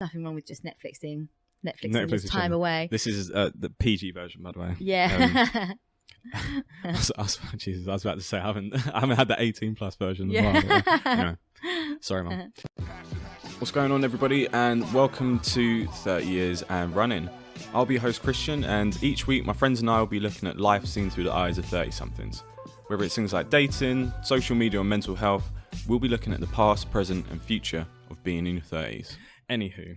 nothing wrong with just Netflixing this time away. This is the PG version, by the way. Yeah. Jesus, I was about to say I haven't had the 18 plus version as well. But, anyway, sorry, Mum. What's going on, everybody, and welcome to 30 Years and Running. I'll be your host, Christian, and each week my friends and I will be looking at life seen through the eyes of 30-somethings. Whether it's things like dating, social media, or mental health, we'll be looking at the past, present, and future of being in your 30s. Anywho.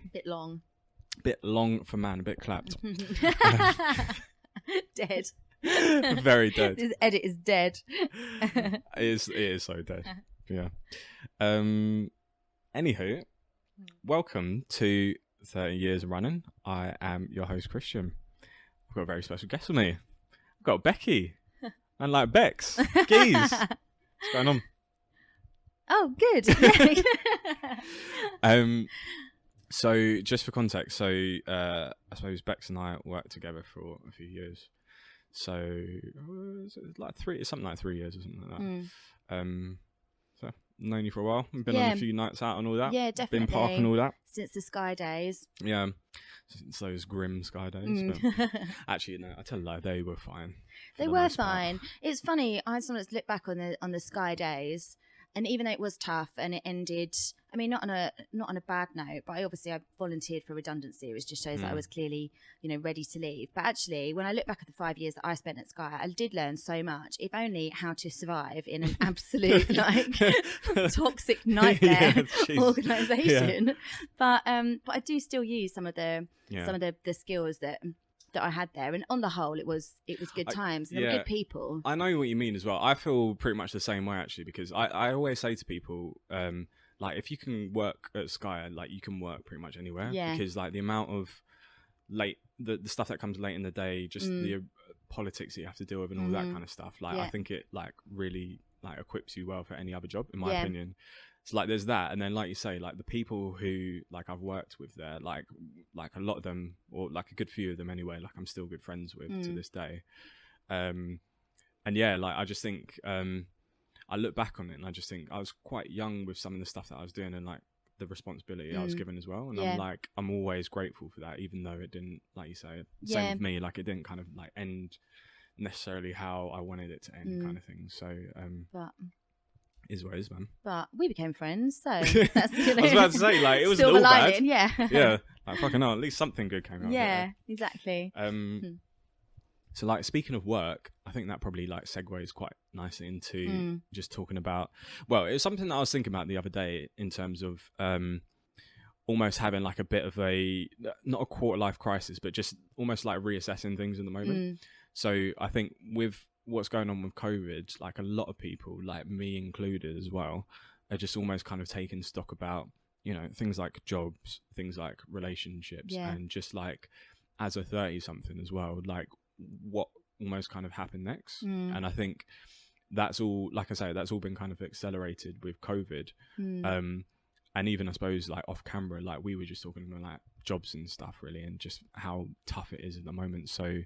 Bit long for man, a bit clapped. Dead. Very dead. This edit is dead. It is so dead. Yeah. Anywho, welcome to 30 Years Running. I am your host, Christian. I've got a very special guest with me. I've got Becky. And like Becks. Geez. What's going on? Oh, good. So just for context, I suppose Becks and I worked together for a few years. So something like 3 years or something like that. So known you for a while. We've been on a few nights out and all that. Yeah, definitely. Been park and all that. Since the Sky days. Yeah. Since those grim Sky days. But actually, no, I tell a lie, they were fine. They were fine. It's funny, I sometimes look back on the Sky days, and even though it was tough and it ended, I mean, not on a bad note, but I volunteered for redundancy, which just shows that I was clearly, ready to leave. But actually, when I look back at the 5 years that I spent at Sky, I did learn so much, if only how to survive in an absolute toxic nightmare organisation. Yeah. But I do still use some of the skills that I had there, and on the whole it was good times, and they were good people. I know what you mean as well. I feel pretty much the same way, actually, because I always say to people, like, if you can work at Sky, like, you can work pretty much anywhere. Because like the amount of the stuff that comes late in the day, just the politics that you have to deal with and all that kind of stuff, like I think it like really like equips you well for any other job, in my opinion. So like there's that, and then like you say, like the people who like I've worked with there, like a lot of them, or like a good few of them anyway, like I'm still good friends with to this day. And yeah, like I just think I look back on it and I just think I was quite young with some of the stuff that I was doing, and like the responsibility I was given as well, and I'm always grateful for that, even though it didn't, like you say, same with me, like it didn't kind of like end necessarily how I wanted it to end, kind of thing. So but is what it is, man. But we became friends, so that's, I was about to say, like, it was all bad. Yeah, like fucking hell, at least something good came out. Yeah, exactly. So like, speaking of work, I think that probably like segues quite nicely into just talking about, well, it was something that I was thinking about the other day in terms of almost having like a bit of not a quarter life crisis, but just almost like reassessing things in the moment. So I think with what's going on with COVID, like a lot of people, like me included as well, are just almost kind of taking stock about, things like jobs, things like relationships, and just like as a 30-something as well, like what almost kind of happened next. And I think that's all, like I say, that's all been kind of accelerated with COVID. And even I suppose like off camera, like we were just talking about like jobs and stuff really, and just how tough it is at the moment. So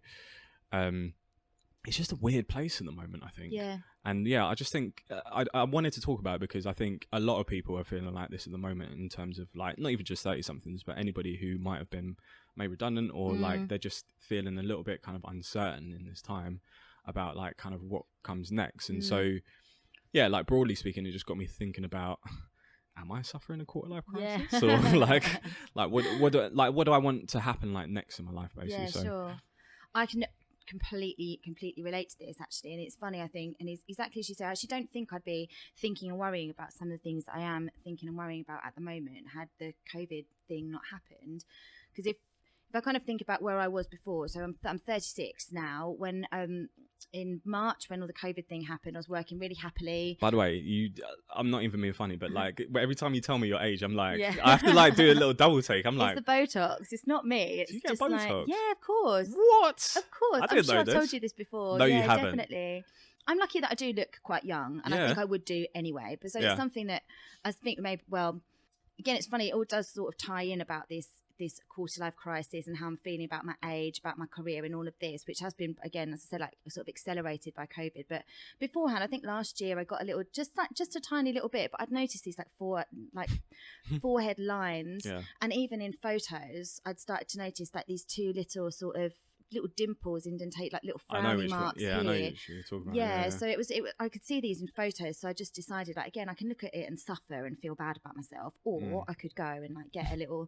it's just a weird place at the moment, I think. Yeah. And yeah, I just think I wanted to talk about it because I think a lot of people are feeling like this at the moment, in terms of like, not even just 30-somethings, but anybody who might have been made redundant, or like they're just feeling a little bit kind of uncertain in this time about like kind of what comes next. And so, yeah, like broadly speaking, it just got me thinking about, am I suffering a quarter life crisis? Or like what do I want to happen like next in my life, basically? Yeah, sure. I can completely relate to this, actually, and it's funny, I think, and it's exactly as you say, I actually don't think I'd be thinking and worrying about some of the things that I am thinking and worrying about at the moment had the COVID thing not happened. Because if I kind of think about where I was before, so I'm 36 now. When in March, when all the COVID thing happened, I was working really happily. By the way, I'm not even being funny, but like every time you tell me your age, I'm like, I have to like do a little double take. I'm like, it's the Botox. It's not me. It's you get just Botox? Like, yeah, of course. What? Of course. I didn't know I've this. told you this before. No, you haven't. Definitely. I'm lucky that I do look quite young, and I think I would do anyway. But so it's something that I think maybe, well, again, it's funny, it all does sort of tie in about this quarter life crisis and how I'm feeling about my age, about my career, and all of this, which has been, again, as I said, like sort of accelerated by COVID. But beforehand, I think last year I got a little, just a tiny little bit, but I'd noticed these forehead lines, and even in photos, I'd started to notice like these two little sort of little dimples, indentate, like little frowny marks here. I know which you're talking about. Yeah, so it was I could see these in photos, so I just decided, like, again, I can look at it and suffer and feel bad about myself, or I could go and like get a little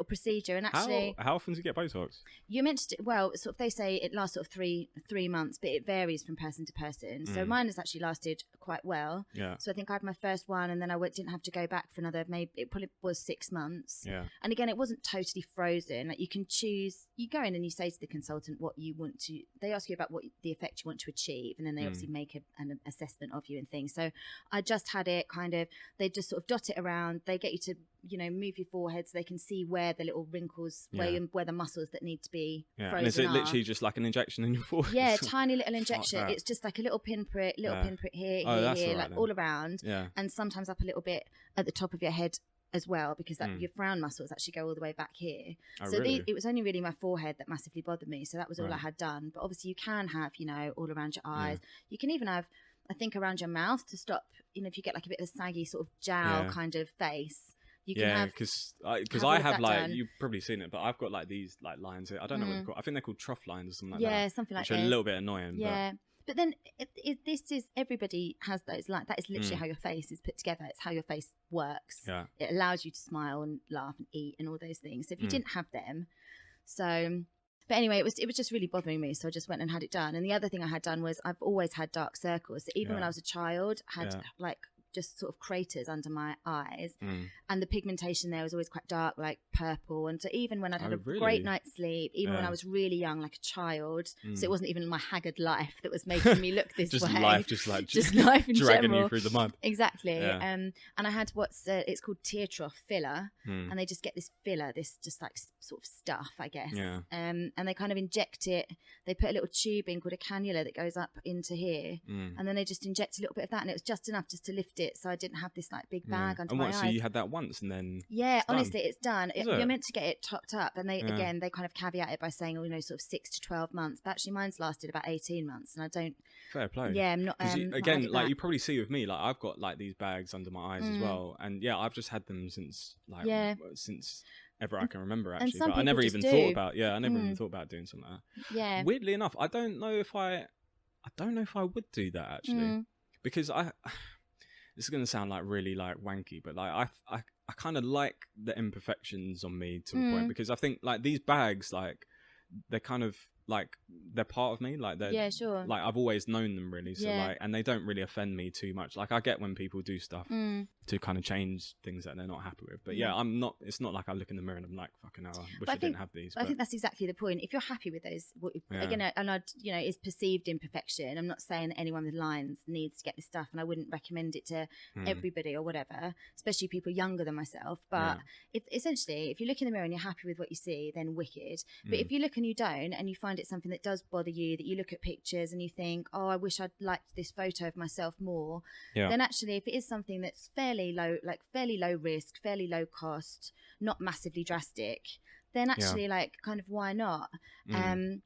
procedure. And actually, how often do you get Botox? You mentioned, well, sort of they say it lasts sort of three months, but it varies from person to person. So mine has actually lasted quite well. Yeah. So I think I had my first one, and then I didn't have to go back for another, maybe it probably was 6 months. Yeah. And again, it wasn't totally frozen. Like, you can choose, you go in and you say to the consultant what you want to, they ask you about what the effect you want to achieve, and then they obviously make an assessment of you and things. So I just had it kind of, they just sort of dot it around, they get you to, you know, move your forehead so they can see where the little wrinkles, where the muscles that need to be frozen and is it literally just like an injection in your forehead? Yeah, tiny little injection. It's just like a little pinprick here, here, like all around. Yeah. And sometimes up a little bit at the top of your head as well, because your frown muscles actually go all the way back here. Oh, so really? it was only really my forehead that massively bothered me. So that was all I had done. But obviously you can have, you know, all around your eyes. You can even have, I think, around your mouth to stop, you know, if you get like a bit of a saggy sort of jowl kind of face. You can have, because I have like done. You've probably seen it, but I've got like these like lines. I don't know what they're called. I think they're called trough lines or something like that. Yeah, something like that. Which are a little bit annoying. Yeah. But then this is, everybody has those. Like, that is literally how your face is put together. It's how your face works. Yeah. It allows you to smile and laugh and eat and all those things. So if you didn't have them, but anyway, it was just really bothering me. So I just went and had it done. And the other thing I had done was, I've always had dark circles. So even when I was a child, I had like just sort of craters under my eyes, and the pigmentation there was always quite dark, like purple. And so even when I'd had a great night's sleep, even when I was really young, like a child, so it wasn't even my haggard life that was making me look this just way. Life, just life in dragging general. you through the mud. Exactly. And I had it's called tear trough filler, and they just get this filler, this just like sort of stuff, I guess. Yeah. And they kind of inject it. They put a little tube in called a cannula that goes up into here, and then they just inject a little bit of that, and it was just enough just to lift it, so I didn't have this like big bag under my eyes. So you had that once, and then honestly, it's done. You're meant to get it topped up, and they again, they kind of caveat it by saying, oh, you know, sort of 6 to 12 months. But actually, mine's lasted about 18 months, and I don't. Fair play. Yeah, I'm not. Again, like you probably see with me, like I've got like these bags under my eyes as well, and I've just had them since since ever I can remember, actually. But I never even thought about even thought about doing something like that. Yeah. Weirdly enough, I don't know if I would do that, actually, because this is going to sound like really like wanky, but like I kind of like the imperfections on me to a point, because I think like these bags, like they're kind of like they're part of me, like they're sure, like I've always known them, really. So like, and they don't really offend me too much. Like I get when people do stuff to kind of change things that they're not happy with, but I'm not, it's not like I look in the mirror and I'm like, fucking hell, I wish I didn't have these. I think that's exactly the point. If you're happy with those, again, and I, you know, it's perceived imperfection. I'm not saying that anyone with lines needs to get this stuff, and I wouldn't recommend it to everybody or whatever, especially people younger than myself. But if essentially, if you look in the mirror and you're happy with what you see, then wicked. But if you look and you don't, and you find it's something that does bother you, that you look at pictures and you think, oh, I wish I'd liked this photo of myself more, then actually, if it is something that's fairly low risk, fairly low cost, not massively drastic, then actually like kind of why not? And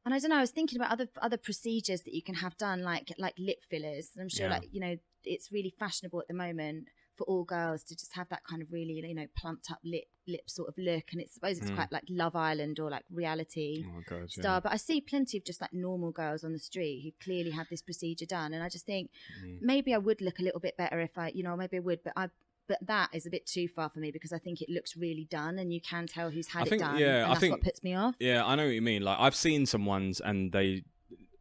I don't know, I was thinking about other procedures that you can have done, like lip fillers. And I'm sure like, you know, it's really fashionable at the moment for all girls to just have that kind of really, you know, plumped up lip sort of look, and I suppose it's quite like Love Island or like reality star. But I see plenty of just like normal girls on the street who clearly had this procedure done, and I just think maybe I would look a little bit better if I, you know, maybe I would, but that is a bit too far for me, because I think it looks really done, and you can tell who's had it done. And that's what puts me off. Yeah, I know what you mean. Like I've seen some ones, and they,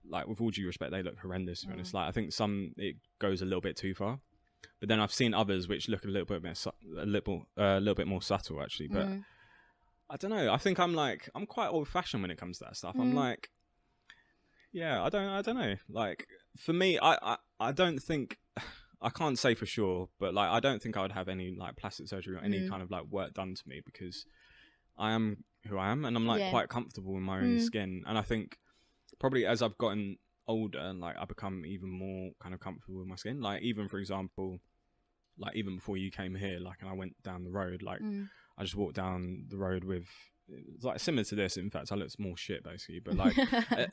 like, with all due respect, they look horrendous. To be honest, like I think some it goes a little bit too far. But then I've seen others which look a little bit more subtle, actually. But I don't know. I think I'm quite old fashioned when it comes to that stuff. I'm like, I don't know. Like for me, I don't think, I can't say for sure, but like I don't think I would have any like plastic surgery or any kind of like work done to me, because I am who I am, and I'm like quite comfortable in my own skin. And I think probably as I've gotten older, like I become even more kind of comfortable with my skin. Like even for example, like even before you came here, like, and I went down the road, like I just walked down the road with, it's like similar to this. In fact, I looked more shit basically, but like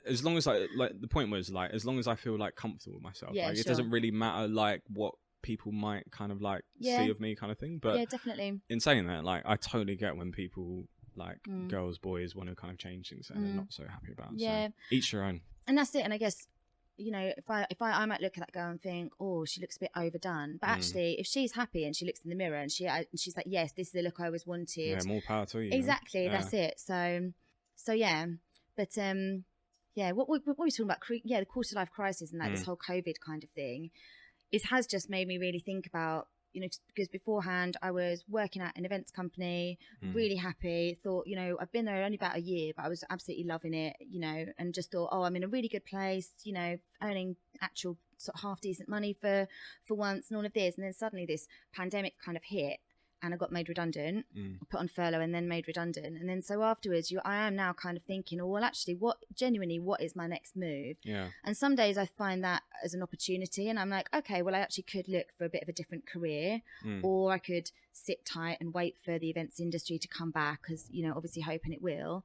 as long as like the point was like, as long as I feel like comfortable with myself, like it doesn't really matter like what people might kind of like see of me kind of thing. But yeah, definitely. in saying that, like I totally get when people like girls, boys want to kind of change things and they're not so happy about. Yeah. So each your own. And that's it. And I guess, you know, if I might look at that girl and think, oh, she looks a bit overdone. But actually, if she's happy and she looks in the mirror and she's like, yes, this is the look I always wanted. Yeah, more power to you. Exactly. Yeah. That's it. So yeah. But yeah, what we're talking about, the quarter life crisis and like this whole COVID kind of thing, has just made me really think about, you know, because beforehand I was working at an events company, really happy, thought, you know, I've been there only about a year, but I was absolutely loving it, you know, and just thought, oh, I'm in a really good place, you know, earning actual sort of half decent money for once and all of this. And then suddenly this pandemic kind of hit and I got made redundant, put on furlough and then made redundant. And then so afterwards, I am now kind of thinking, oh, well, actually, what is my next move? Yeah. And some days I find that as an opportunity and I'm like, okay, well, I actually could look for a bit of a different career or I could sit tight and wait for the events industry to come back because, you know, obviously hoping it will.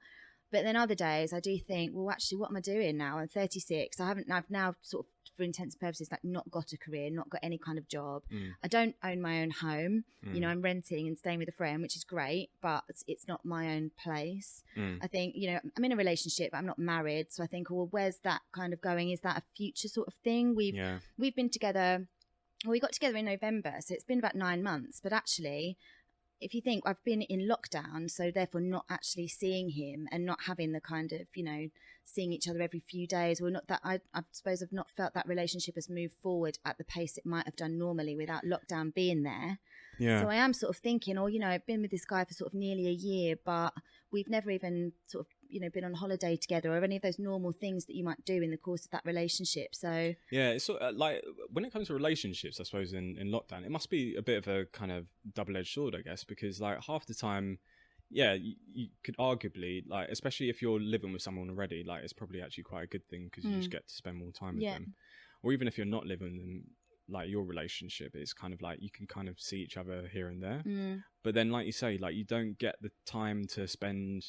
But then other days I do think, well, actually, what am I doing now? I'm 36. I've now sort of, for intents and purposes, like not got a career, not got any kind of job. I don't own my own home. You know, I'm renting and staying with a friend, which is great, but it's not my own place. I think, you know, I'm in a relationship, but I'm not married. So I think, well, where's that kind of going? Is that a future sort of thing? We've been together. Well, we got together in November, so it's been about 9 months. But actually, if you think I've been in lockdown, so therefore not actually seeing him and not having the kind of, you know, seeing each other every few days, or not that I suppose I've not felt that relationship has moved forward at the pace it might have done normally without lockdown being there. Yeah. So I am sort of thinking, oh, you know, I've been with this guy for sort of nearly a year, but we've never even sort of, you know, been on holiday together or any of those normal things that you might do in the course of that relationship. So yeah, it's sort of like when it comes to relationships, I suppose in lockdown, it must be a bit of a kind of double-edged sword, I guess, because like half the time, yeah, you could arguably, like, especially if you're living with someone already, like it's probably actually quite a good thing because you just get to spend more time with them. Or even if you're not living with them, like your relationship is kind of like you can kind of see each other here and there. But then, like you say, like you don't get the time to spend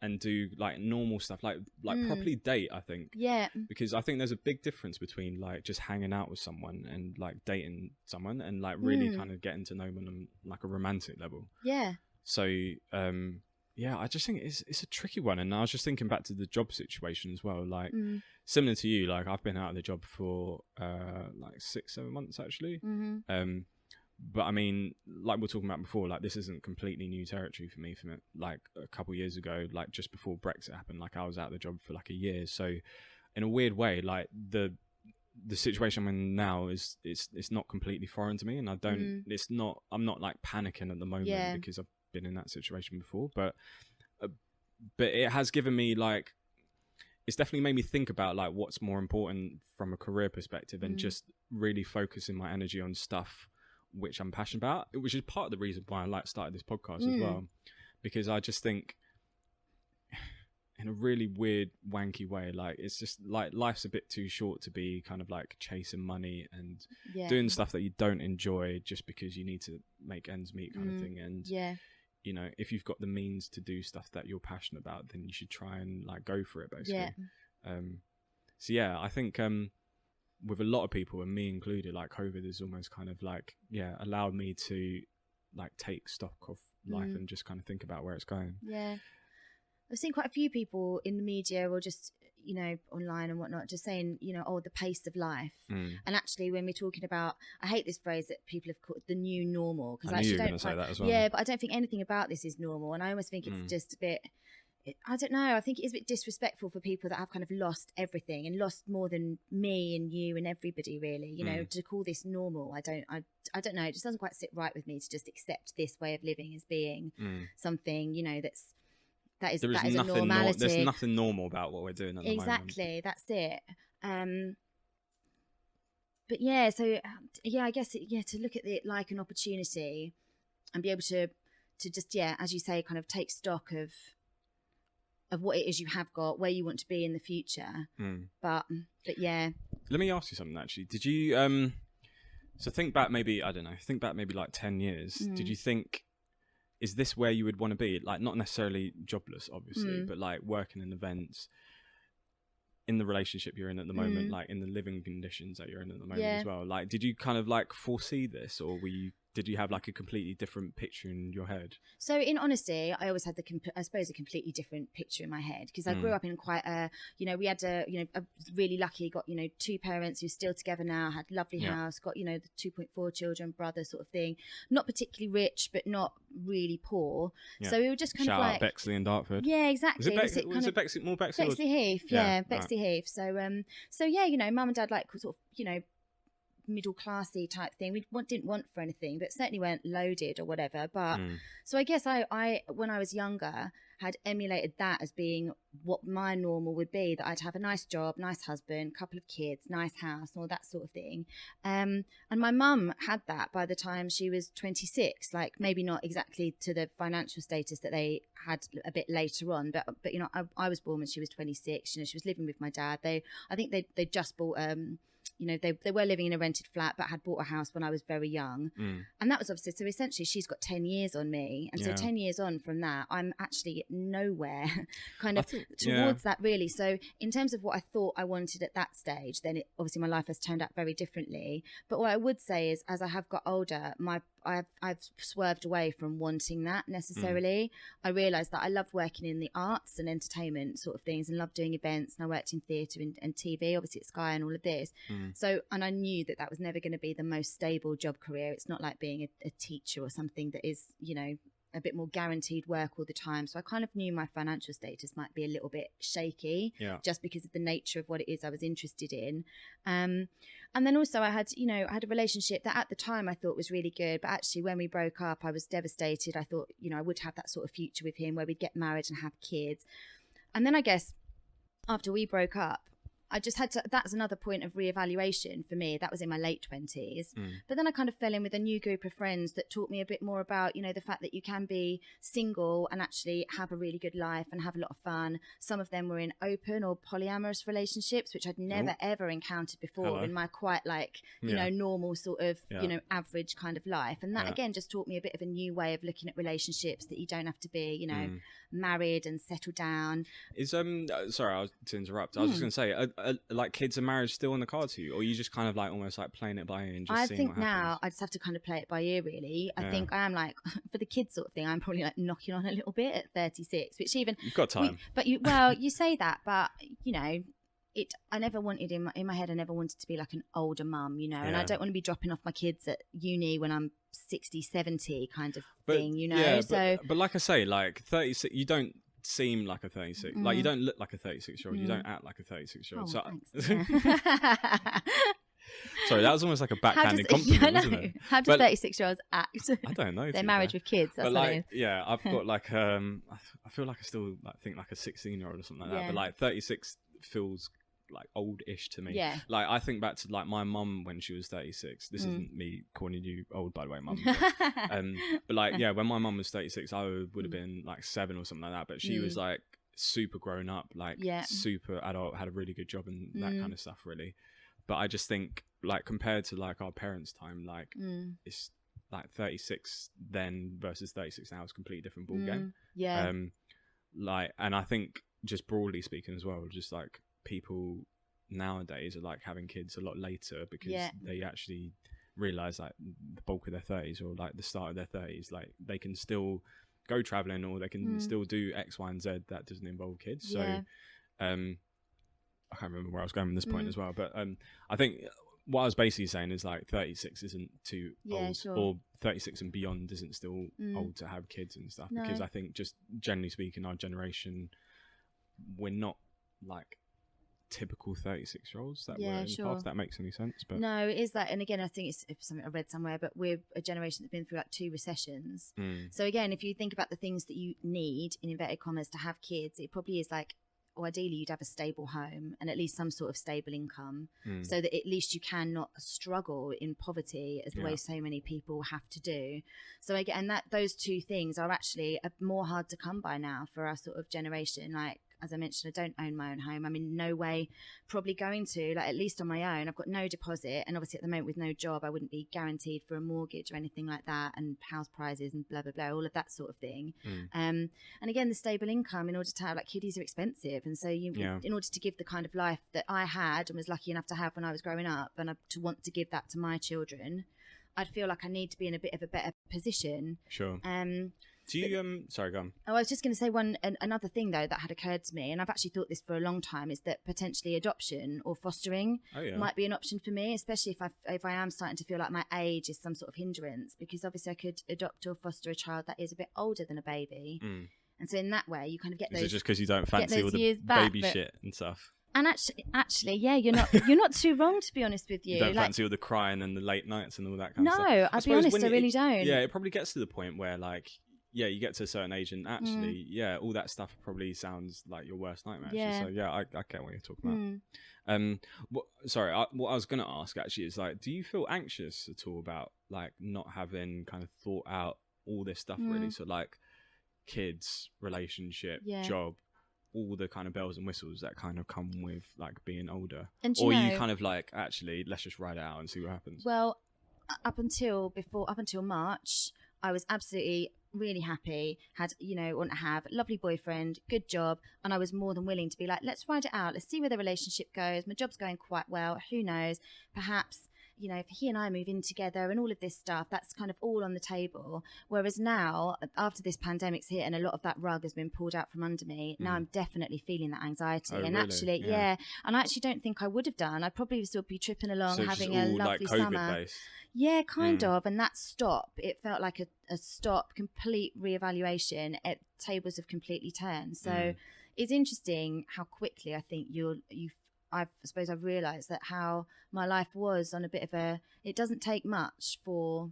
and do like normal stuff, like properly date, I think. Yeah. Because I think there's a big difference between like just hanging out with someone and like dating someone and like really kind of getting to know them on like a romantic level. Yeah. So, yeah, I just think it's a tricky one. And I was just thinking back to the job situation as well. Like similar to you, like I've been out of the job for like 6-7 months actually. But I mean, like we were talking about before, like this isn't completely new territory for me. From like a couple of years ago, like just before Brexit happened, like I was out of the job for like a year. So in a weird way, like the situation I'm in now is it's not completely foreign to me, and I don't. I'm not like panicking at the moment because I've been in that situation before. But it has given me like, it's definitely made me think about like what's more important from a career perspective, and just really focusing my energy on stuff which I'm passionate about, which is part of the reason why I like started this podcast as well, because I just think in a really weird wanky way, like it's just like life's a bit too short to be kind of like chasing money and doing stuff that you don't enjoy just because you need to make ends meet kind of thing. And you know, if you've got the means to do stuff that you're passionate about, then you should try and like go for it basically. So yeah, I think with a lot of people, and me included, like COVID has almost kind of like allowed me to like take stock of life and just kind of think about where it's going. I've seen quite a few people in the media or just, you know, online and whatnot, just saying, you know, oh, the pace of life. And actually, when we're talking about, I hate this phrase that people have called the new normal, because I knew you were going to say that as well. Yeah, but I don't think anything about this is normal, and I almost think it's just a bit. I don't know. I think it is a bit disrespectful for people that have kind of lost everything and lost more than me and you and everybody, really. You know, to call this normal, I don't know. It just doesn't quite sit right with me to just accept this way of living as being something, you know, that is a normality. There's nothing normal about what we're doing at the moment. Exactly, that's it. But yeah, so I guess to look at it like an opportunity and be able to just as you say, kind of take stock of what it is you have got, where you want to be in the future. But yeah. Let me ask you something actually. Did you So think back maybe, I don't know, think back maybe like 10 years. Did you think, is this where you would want to be? Like, not necessarily jobless, obviously, but like working in events, in the relationship you're in at the moment, like in the living conditions that you're in at the moment as well. Like, did you kind of like foresee this, or did you have like a completely different picture in your head? So in honesty, I always had I suppose a completely different picture in my head, because I grew up in quite a, we had a really lucky, got, 2 parents who are still together now, had lovely house, got, the 2.4 children, brother sort of thing. Not particularly rich, but not really poor. Yeah. So we were just kind of like... Shout out Bexley and Dartford. Yeah, exactly. Was it Bexley, more Bexley? Bexley Heath, Bexley Heath. So yeah, mum and dad like sort of, middle classy type thing. We didn't want for anything, but certainly weren't loaded or whatever. But so I guess I when I was younger had emulated that as being what my normal would be, that I'd have a nice job, nice husband, couple of kids, nice house, and all that sort of thing. And my mum had that by the time she was 26, like maybe not exactly to the financial status that they had a bit later on, but I was born when she was 26. She was living with my dad. I think they just bought they were living in a rented flat, but had bought a house when I was very young. And that was obviously, so essentially she's got 10 years on me. And so 10 years on from that, I'm actually nowhere kind of towards that really. So in terms of what I thought I wanted at that stage, then obviously my life has turned out very differently. But what I would say is, as I have got older, I've swerved away from wanting that necessarily. I realised that I loved working in the arts and entertainment sort of things, and loved doing events, and I worked in theatre and TV, obviously at Sky and all of this. So, and I knew that was never going to be the most stable job career. It's not like being a teacher or something that is, a bit more guaranteed work all the time. So I kind of knew my financial status might be a little bit shaky, just because of the nature of what it is I was interested in. And then also I had a relationship that at the time I thought was really good, but actually when we broke up, I was devastated. I thought, I would have that sort of future with him where we'd get married and have kids. And then I guess after we broke up, I just had to, that's another point of reevaluation for me. That was in my late 20s. But then I kind of fell in with a new group of friends that taught me a bit more about, the fact that you can be single and actually have a really good life and have a lot of fun. Some of them were in open or polyamorous relationships, which I'd never ever encountered before in my quite normal sort of, average kind of life. And that again just taught me a bit of a new way of looking at relationships, that you don't have to be, married and settled down. Is sorry, I was to interrupt. I was just going to say, like kids and marriage still on the cards for you, or you just kind of like almost like playing it by ear and just I seeing think what happens? now I just have to kind of play it by ear really. I think I am like, for the kids sort of thing, I'm probably like knocking on a little bit at 36, which even you've got time. You say that, but I never wanted in my head, I never wanted to be like an older mum, and I don't want to be dropping off my kids at uni when I'm 60, 70 kind of thing, Yeah, so but like I say, like 36, you don't seem like a 36, like you don't look like a 36-year-old, you don't act like a 36-year-old. Oh, Sorry, that was almost like a backhanded compliment, wasn't it? How do 36-year-olds act? I don't know. They're married with kids. That's but like, I've got like I feel like I still like think like a 16-year-old or something like that. But like 36 feels like old-ish to me. Yeah. Like I think back to like my mum when she was 36. This isn't me calling you old, by the way, mum. But like when my mum was 36, I would have been like 7 or something like that. But she was like super grown up, like super adult, had a really good job and that kind of stuff, really. But I just think like compared to like our parents' time, like it's like 36 then versus 36 now is a completely different ball game. Yeah. And I think just broadly speaking as well, just like people nowadays are like having kids a lot later because they actually realize like the bulk of their 30s or like the start of their 30s, like they can still go traveling or they can still do X, Y, and Z that doesn't involve kids. So I can't remember where I was going with this point as well, but I think what I was basically saying is like 36 isn't too old, or 36 and beyond isn't still old to have kids and stuff. Because I think just generally speaking, our generation, we're not like typical 36-year-olds that were in the past. If that makes any sense. But no, it is that. And again, I think it's something I read somewhere, but we're a generation that's been through like 2 recessions. So again, if you think about the things that you need in inverted commas to have kids, it probably is like, or ideally you'd have a stable home and at least some sort of stable income so that at least you can not struggle in poverty as the way so many people have to do. So again, that those 2 things are actually more hard to come by now for our sort of generation. Like as I mentioned, I don't own my own home. I'm in no way probably going to, like, at least on my own. I've got no deposit, and obviously at the moment with no job, I wouldn't be guaranteed for a mortgage or anything like that, and house prices and blah blah blah, all of that sort of thing. And again, the stable income, in order to have, like, kiddies are expensive, and so in order to give the kind of life that I had and was lucky enough to have when I was growing up, and to want to give that to my children, I'd feel like I need to be in a bit of a better position. Sure. Do you sorry, go on. Oh, I was just going to say another thing though that had occurred to me, and I've actually thought this for a long time, is that potentially adoption or fostering might be an option for me, especially if I am starting to feel like my age is some sort of hindrance, because obviously I could adopt or foster a child that is a bit older than a baby, and so in that way you kind of get those. Is it just because you don't fancy all the baby shit and stuff? And actually, yeah, you're not too wrong, to be honest with you. You don't fancy all the crying and the late nights and all that kind of stuff. No, I'll be honest, I really don't. Yeah, it probably gets to the point where, like, yeah, you get to a certain age and actually, all that stuff probably sounds like your worst nightmare. Yeah. So yeah, I get what you're talking about. What I was going to ask actually is, like, do you feel anxious at all about, like, not having kind of thought out all this stuff really? So, like, kids, relationship, job, all the kind of bells and whistles that kind of come with, like, being older, or you kind of like, actually, let's just ride it out and see what happens? Well, up until March, I was absolutely really happy, had, want to have a lovely boyfriend, good job, and I was more than willing to be like, let's ride it out, let's see where the relationship goes. My job's going quite well, who knows, perhaps, if he and I move in together and all of this stuff, that's kind of all on the table. Whereas now, after this pandemic's hit and a lot of that rug has been pulled out from under me, now I'm definitely feeling that anxiety. And really? Actually, and I actually don't think I would have done. I'd probably still be tripping along, so having a lovely like summer. Based. Yeah, kind of. And that stop, it felt like a stop, complete reevaluation. Tables have completely turned. So it's interesting how quickly I think I suppose I've realised that how my life was on a bit of a. It doesn't take much for.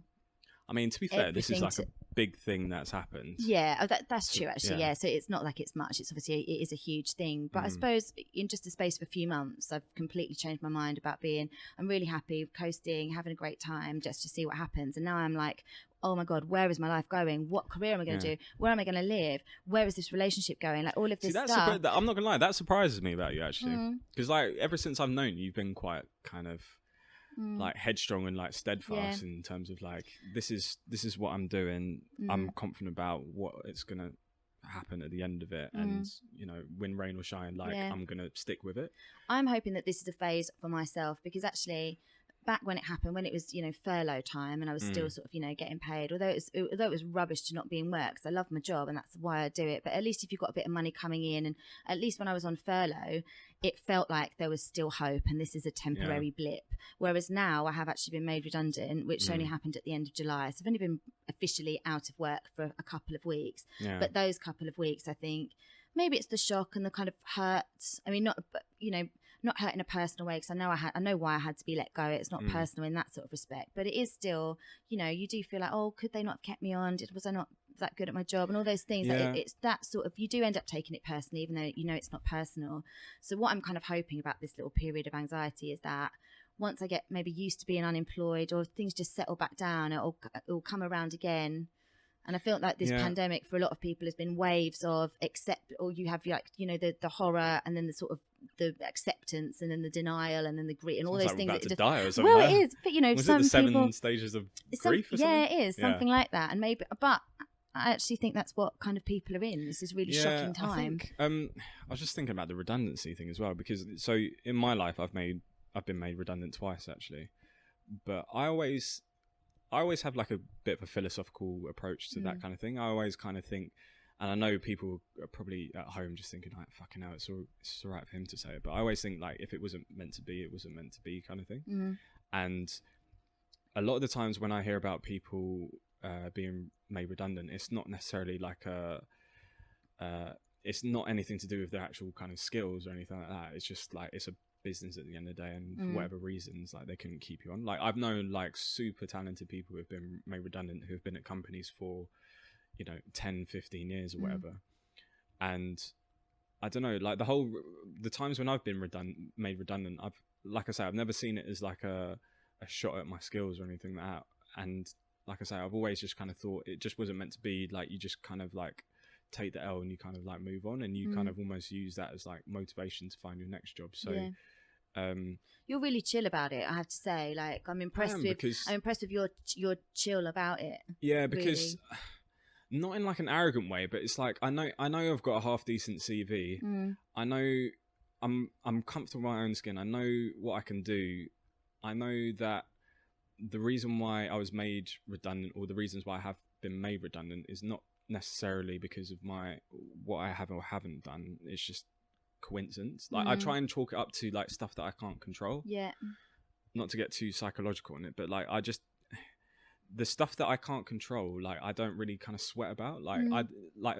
I mean, to be fair, this is like a big thing that's happened. Yeah, that's true, actually. Yeah, so it's not like it's much. It's obviously it is a huge thing, but I suppose in just a space of a few months, I've completely changed my mind about I'm really happy, coasting, having a great time, just to see what happens. And now I'm like, oh my God, where is my life going? What career am I going to do? Where am I going to live? Where is this relationship going? Like, all of this stuff. I'm not going to lie, that surprises me about you, actually. Because like, ever since I've known you, you've been quite kind of like headstrong and like steadfast in terms of like, this is what I'm doing. I'm confident about what it's going to happen at the end of it. And, win, rain or shine, like I'm going to stick with it. I'm hoping that this is a phase for myself, because actually, back when it happened, when it was, furlough time, and I was still sort of, getting paid, although it was rubbish to not be in work, because I love my job and that's why I do it. But at least if you've got a bit of money coming in, and at least when I was on furlough, it felt like there was still hope, and this is a temporary blip. Whereas now I have actually been made redundant, which only happened at the end of July. So I've only been officially out of work for a couple of weeks. Yeah. But those couple of weeks, I think, maybe it's the shock and the kind of hurt. I mean, not hurt in a personal way, because I know why I had to be let go. It's not personal in that sort of respect, but it is still, you do feel like, oh, could they not have kept me on? Was I not that good at my job? And all those things. Yeah. Like it's that sort of, you do end up taking it personally, even though it's not personal. So what I'm kind of hoping about this little period of anxiety is that once I get maybe used to being unemployed, or things just settle back down, it'll come around again. And I feel like this pandemic for a lot of people has been waves of you have like, the horror, and then the sort of the acceptance, and then the denial, and then the grief, and all those things. About to die or something. Well, it is, but was some it the 7 people, stages of grief or something? Yeah, it is something like that. And maybe, but I actually think that's what kind of people are in. This is really shocking time. I was just thinking about the redundancy thing as well, because so in my life I've been made redundant twice, actually, but I always have like a bit of a philosophical approach to that kind of thing. I always kind of think, and I know people are probably at home just thinking like, fucking hell, it's all right for him to say it, but I always think like, if it wasn't meant to be, it wasn't meant to be, kind of thing. And a lot of the times when I hear about people being made redundant, it's not necessarily like it's not anything to do with their actual kind of skills or anything like that. It's just like, it's a business at the end of the day, and for whatever reasons, like, they couldn't keep you on. Like, I've known like super talented people who have been made redundant, who have been at companies for 10, 15 years or whatever, and I don't know, like the times when I've been made redundant, I've never seen it as like a shot at my skills or anything like that. And like I say, I've always just kind of thought it just wasn't meant to be. Like, you just kind of like take the L and you kind of like move on, and you kind of almost use that as like motivation to find your next job. So you're really chill about it, I have to say. Like, I'm impressed with your chill about it. Yeah, because not in like an arrogant way, but it's like I know I've got a half decent CV. I know I'm comfortable in my own skin. I know what I can do. I know that the reason why I was made redundant, or the reasons why I have been made redundant, is not necessarily because of what I have or haven't done. It's just coincidence. Like I try and chalk it up to like stuff that I can't control. Yeah. Not to get too psychological on it, but like the stuff that I can't control, like I don't really kind of sweat about.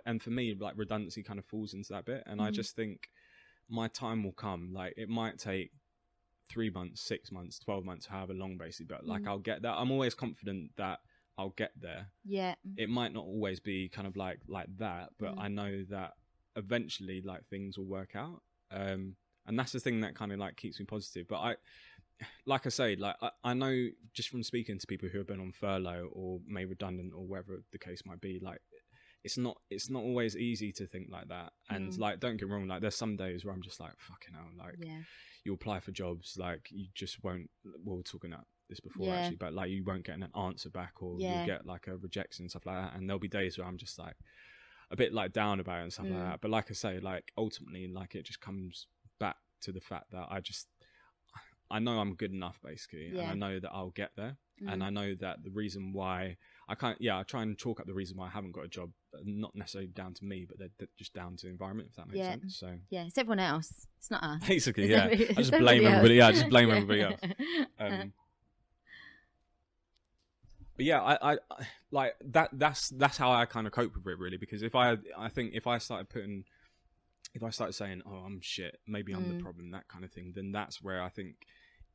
And for me, like redundancy kind of falls into that bit, and I just think my time will come. Like it might take 3 months, 6 months, 12 months, however long, basically, but like I'll get that. I'm always confident that I'll get there. Yeah. It might not always be kind of like that, but I know that eventually like things will work out. And that's the thing that kind of like keeps me positive. But like I say, like I know just from speaking to people who have been on furlough or made redundant or whatever the case might be, like it's not always easy to think like that. And like, don't get me wrong, like there's some days where I'm just like, fucking hell, like you apply for jobs, like you just won't, well, we're talking about this before actually, but like you won't get an answer back, or you'll get like a rejection and stuff like that. And there'll be days where I'm just like a bit like down about it and stuff like that. But like I say, like ultimately, like it just comes back to the fact that I know I'm good enough, basically, and I know that I'll get there. And I know that the reason why I try and chalk up the reason why I haven't got a job, not necessarily down to me, but they're just down to the environment, if that makes sense. So it's everyone else. It's not us. Basically, I just blame everybody. I just blame everybody else. But yeah, I like that. That's how I kind of cope with it, really. Because if I think if I started saying, "Oh, I'm shit," maybe I'm the problem, that kind of thing, then that's where I think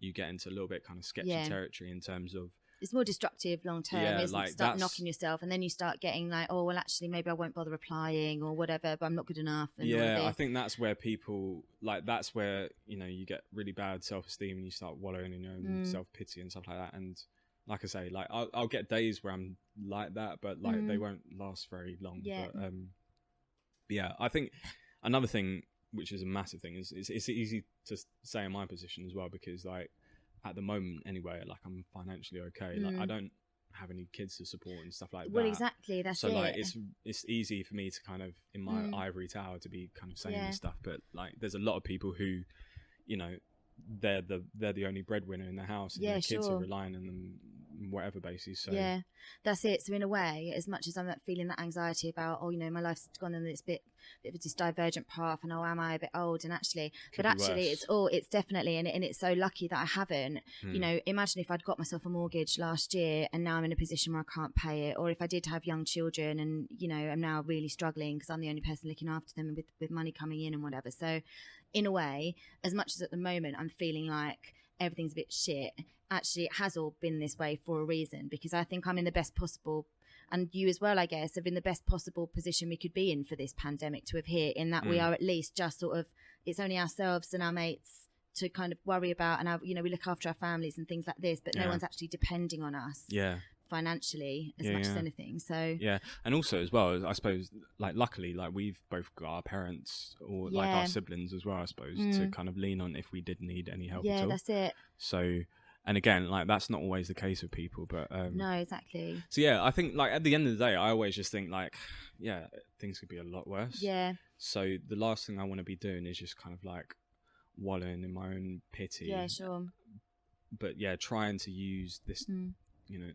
you get into a little bit kind of sketchy territory in terms of it's more destructive long term. Isn't like, start knocking yourself, and then you start getting like, oh well, actually maybe I won't bother applying or whatever, but I'm not good enough. And I think that's where people like that's where you get really bad self-esteem and you start wallowing in your own self-pity and stuff like that. And like I say, like I'll get days where I'm like that, but like they won't last very long. But yeah, I think another thing, which is a massive thing, is it's easy to say in my position as well, because like at the moment anyway, like I'm financially okay. Like I don't have any kids to support and stuff like that. Well, exactly. That's so it. Like it's easy for me to kind of in my ivory tower to be kind of saying this stuff, but like there's a lot of people who, they're the only breadwinner in the house, and their kids are relying on them, whatever basis. So yeah, that's it. So in a way, as much as I'm feeling that anxiety about, my life's gone on this bit of this divergent path, and am I a bit old? And actually, it's definitely, and it's so lucky that I haven't. Imagine if I'd got myself a mortgage last year, and now I'm in a position where I can't pay it, or if I did have young children, and I'm now really struggling because I'm the only person looking after them, and with money coming in and whatever. So, in a way, as much as at the moment I'm feeling like everything's a bit shit, actually it has all been this way for a reason, because I think I'm in the best possible, and you as well, I guess, have been the best possible position we could be in for this pandemic to have hit, in that we are at least just sort of, it's only ourselves and our mates to kind of worry about, and we look after our families and things like this, but no one's actually depending on us financially as much as anything. So and also as well, I suppose, like luckily, like we've both got our parents or like our siblings as well, I suppose, to kind of lean on if we did need any help at all. That's it. So, and again, like that's not always the case with people, but no, exactly. So I think like at the end of the day, I always just think like things could be a lot worse. So the last thing I want to be doing is just kind of like wallowing in my own pity. But trying to use this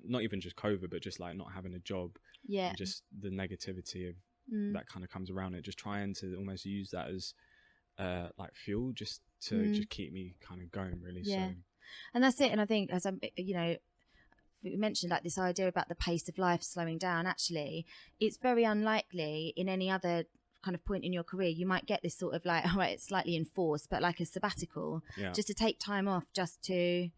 not even just COVID, but just like not having a job, and just the negativity of that kind of comes around it, just trying to almost use that as like fuel, just to just keep me kind of going, really. So, and that's it. And I think, as we mentioned, like this idea about the pace of life slowing down, actually it's very unlikely in any other kind of point in your career you might get this sort of like, all right, it's slightly enforced, but like a sabbatical, just to take time off, just to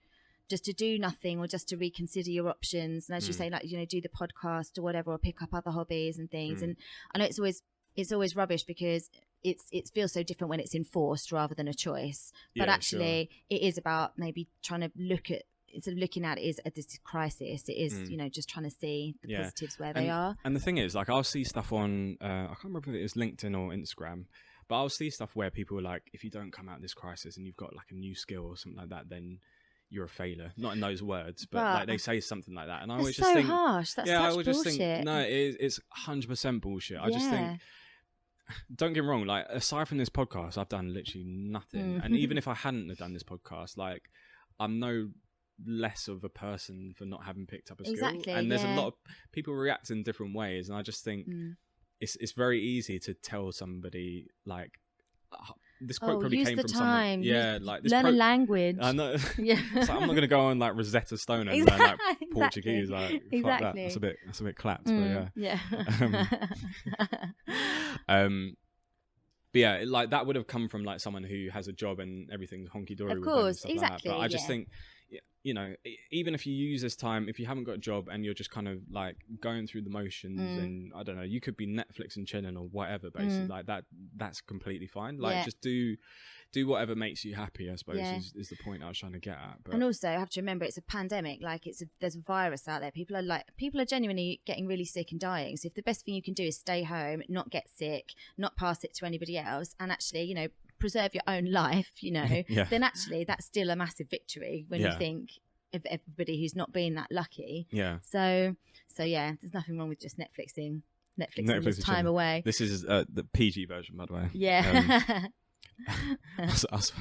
do nothing, or just to reconsider your options. And as you say, like, do the podcast or whatever, or pick up other hobbies and things. And I know it's always rubbish because it feels so different when it's enforced rather than a choice. But actually it is about maybe trying to look at instead of looking at it as this crisis, it is, you know, just trying to see the positives where they are. And the thing is, like, I'll see stuff on, I can't remember if it was LinkedIn or Instagram, but I'll see stuff where people are like, if you don't come out of this crisis and you've got like a new skill or something like that, then you're a failure. Not in those words, but like they say something like that. And I always just think, harsh. That's I such always bullshit. just think, no, it's 100% bullshit. I just think, don't get me wrong, like, aside from this podcast, I've done literally nothing. And even if I hadn't have done this podcast, like, I'm no less of a person for not having picked up a skill. Exactly, and there's a lot of people react in different ways, and I just think it's very easy to tell somebody, like, this quote probably came from someone. Yeah, like, this learn a language. I know. Yeah. So I'm not going to go on like Rosetta Stone and learn like Portuguese. Like, fuck that. That's a bit clapped. But yeah. But yeah, like, that would have come from like someone who has a job and everything's honky dory. Of course, exactly. Like that. But I just think, you know, even if you use this time, if you haven't got a job and you're just kind of like going through the motions, and I don't know, you could be Netflix and chilling or whatever, basically, like that's completely fine. Like, just do whatever makes you happy, I suppose, is the point I was trying to get at. But... And also, I have to remember, it's a pandemic. Like, there's a virus out there. People are genuinely getting really sick and dying. So if the best thing you can do is stay home, not get sick, not pass it to anybody else, and actually, you know, preserve your own life, you know, then actually that's still a massive victory when you think of everybody who's not been that lucky. So yeah, there's nothing wrong with just Netflixing this time away. This is the PG version, by the way.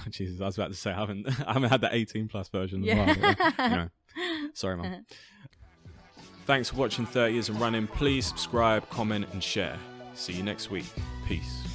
Jesus, I was about to say I haven't had the 18+ version as well. But, you know, sorry, Mum. Thanks for watching 30 Years and Running. Please subscribe, comment and share. See you next week. Peace.